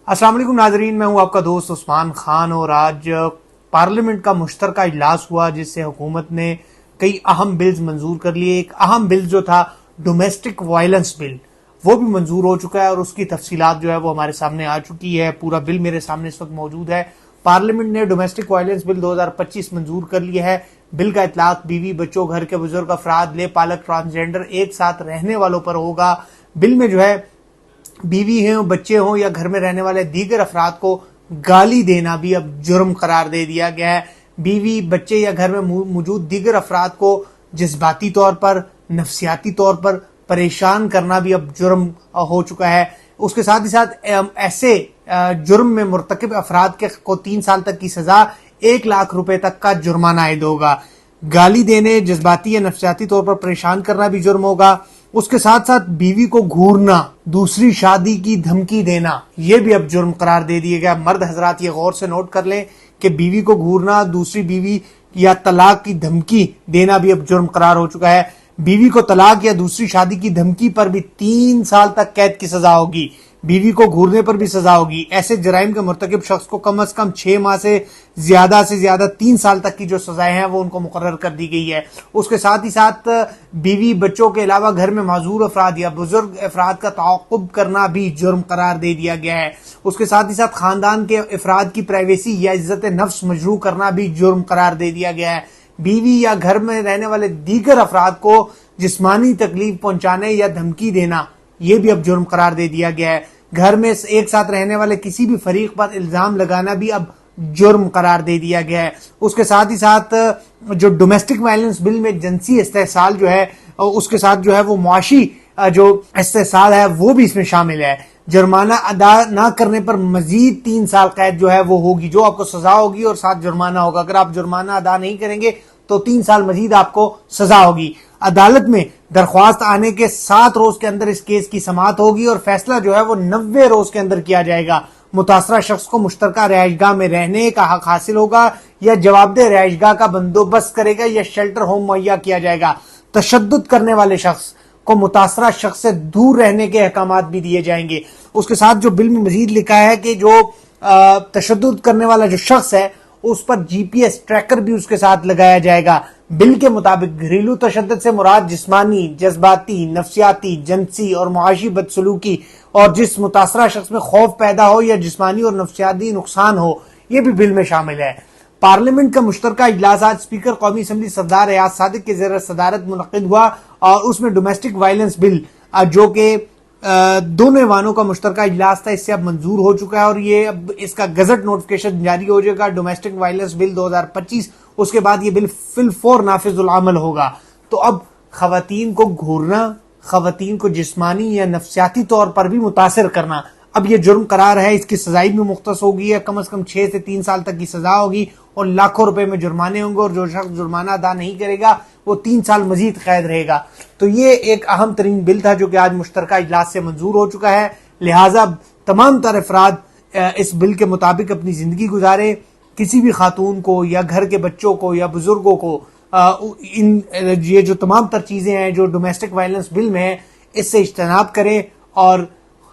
السلام علیکم ناظرین، میں ہوں آپ کا دوست عثمان خان، اور آج پارلیمنٹ کا مشترکہ اجلاس ہوا جس سے حکومت نے کئی اہم بلز منظور کر لیے۔ ایک اہم بل جو تھا ڈومیسٹک وائلنس بل، وہ بھی منظور ہو چکا ہے اور اس کی تفصیلات جو ہے وہ ہمارے سامنے آ چکی ہے۔ پورا بل میرے سامنے اس وقت موجود ہے۔ پارلیمنٹ نے ڈومیسٹک وائلنس بل 2025 منظور کر لیا ہے۔ بل کا اطلاق بیوی، بچوں، گھر کے بزرگ افراد، لے پالک، ٹرانسجینڈر ایک ساتھ رہنے والوں پر ہوگا۔ بل میں جو ہے بیوی ہوں، بچے ہوں یا گھر میں رہنے والے دیگر افراد کو گالی دینا بھی اب جرم قرار دے دیا گیا ہے۔ بیوی، بچے یا گھر میں موجود دیگر افراد کو جذباتی طور پر، نفسیاتی طور پر پریشان کرنا بھی اب جرم ہو چکا ہے۔ اس کے ساتھ ہی ساتھ ایسے جرم میں مرتکب افراد کو 3 سال تک کی سزا، 1 لاکھ روپے تک کا جرمانہ عائد ہوگا۔ گالی دینے، جذباتی یا نفسیاتی طور پر پریشان کرنا بھی جرم ہوگا۔ اس کے ساتھ ساتھ بیوی کو گھورنا، دوسری شادی کی دھمکی دینا، یہ بھی اب جرم قرار دے دیا گیا۔ مرد حضرات یہ غور سے نوٹ کر لیں کہ بیوی کو گھورنا، دوسری بیوی یا طلاق کی دھمکی دینا بھی اب جرم قرار ہو چکا ہے۔ بیوی کو طلاق یا دوسری شادی کی دھمکی پر بھی 3 سال تک قید کی سزا ہوگی۔ بیوی کو گھورنے پر بھی سزا ہوگی۔ ایسے جرائم کے مرتکب شخص کو کم از کم 6 ماہ سے زیادہ 3 سال تک کی جو سزائیں ہیں وہ ان کو مقرر کر دی گئی ہے۔ اس کے ساتھ ہی ساتھ بیوی، بچوں کے علاوہ گھر میں معذور افراد یا بزرگ افراد کا تعاقب کرنا بھی جرم قرار دے دیا گیا ہے۔ اس کے ساتھ ہی ساتھ خاندان کے افراد کی پرائیویسی یا عزت نفس مجروح کرنا بھی جرم قرار دے دیا گیا ہے۔ بیوی یا گھر میں رہنے والے دیگر افراد کو جسمانی تکلیف پہنچانے یا دھمکی دینا، یہ بھی اب جرم قرار دے دیا گیا ہے۔ گھر میں ایک ساتھ رہنے والے کسی بھی فریق پر الزام لگانا بھی اب جرم قرار دے دیا گیا ہے۔ اس کے ساتھ ہی ساتھ جو ڈومیسٹک وائلنس بل میں جنسی استحصال جو ہے، اس کے ساتھ جو ہے وہ معاشی جو استحصال ہے وہ بھی اس میں شامل ہے۔ جرمانہ ادا نہ کرنے پر مزید 3 سال قید جو ہے وہ ہوگی، جو آپ کو سزا ہوگی اور ساتھ جرمانہ ہوگا۔ اگر آپ جرمانہ ادا نہیں کریں گے تو 3 سال مزید آپ کو سزا ہوگی۔ عدالت میں درخواست آنے کے 7 روز کے اندر اس کیس کی سماعت ہوگی اور فیصلہ جو ہے وہ 90 روز کے اندر کیا جائے گا۔ متاثرہ شخص کو مشترکہ رہائش گاہ میں رہنے کا حق حاصل ہوگا یا جواب دہ رہائش گاہ کا بندوبست کرے گا یا شیلٹر ہوم مہیا کیا جائے گا۔ تشدد کرنے والے شخص کو متاثرہ شخص سے دور رہنے کے احکامات بھی دیے جائیں گے۔ اس کے ساتھ جو بل میں مزید لکھا ہے کہ جو تشدد کرنے والا جو شخص ہے اس پر GPS ٹریکر بھی اس کے ساتھ لگایا جائے گا۔ بل کے مطابق گھریلو تشدد سے مراد جسمانی، جذباتی، نفسیاتی، جنسی اور معاشی بدسلوکی اور جس متاثرہ شخص میں خوف پیدا ہو یا جسمانی اور نفسیاتی نقصان ہو، یہ بھی بل میں شامل ہے۔ پارلیمنٹ کا مشترکہ اجلاس آج اسپیکر قومی اسمبلی سردار ایاز صادق کے زیر صدارت منعقد ہوا اور اس میں ڈومیسٹک وائلنس بل جو کہ دونوں ایوانوں کا مشترکہ اجلاس تھا، اس سے اب منظور ہو چکا ہے اور یہ اب اس کا گزٹ نوٹیفکیشن جاری ہو جائے گا۔ ڈومیسٹک وائلنس بل 2025، اس کے بعد یہ بل فی الفور نافذ العمل ہوگا۔ تو اب خواتین کو گھورنا، خواتین کو جسمانی یا نفسیاتی طور پر بھی متاثر کرنا اب یہ جرم قرار ہے۔ اس کی سزائی بھی مختص ہوگی ہے، کم از کم 6 سے 3 سال تک کی سزا ہوگی اور لاکھوں روپے میں جرمانے ہوں گے، اور جو شخص جرمانہ ادا نہیں کرے گا وہ 3 سال مزید قید رہے گا۔ تو یہ ایک اہم ترین بل تھا جو کہ آج مشترکہ اجلاس سے منظور ہو چکا ہے۔ لہٰذا تمام تر افراد اس بل کے مطابق اپنی زندگی گزارے۔ کسی بھی خاتون کو یا گھر کے بچوں کو یا بزرگوں کو یہ جو تمام تر چیزیں ہیں جو ڈومیسٹک وائلنس بل میں ہیں، اس سے اجتناب کریں اور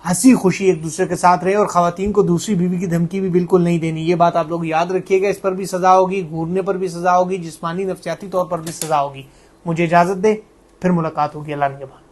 ہنسی خوشی ایک دوسرے کے ساتھ رہے، اور خواتین کو دوسری بیوی کی دھمکی بھی بالکل نہیں دینی۔ یہ بات آپ لوگ یاد رکھیے گا۔ اس پر بھی سزا ہوگی، گھورنے پر بھی سزا ہوگی، جسمانی نفسیاتی طور پر بھی سزا ہوگی۔ مجھے اجازت دے، پھر ملاقات ہوگی۔ اللہ نگہبان۔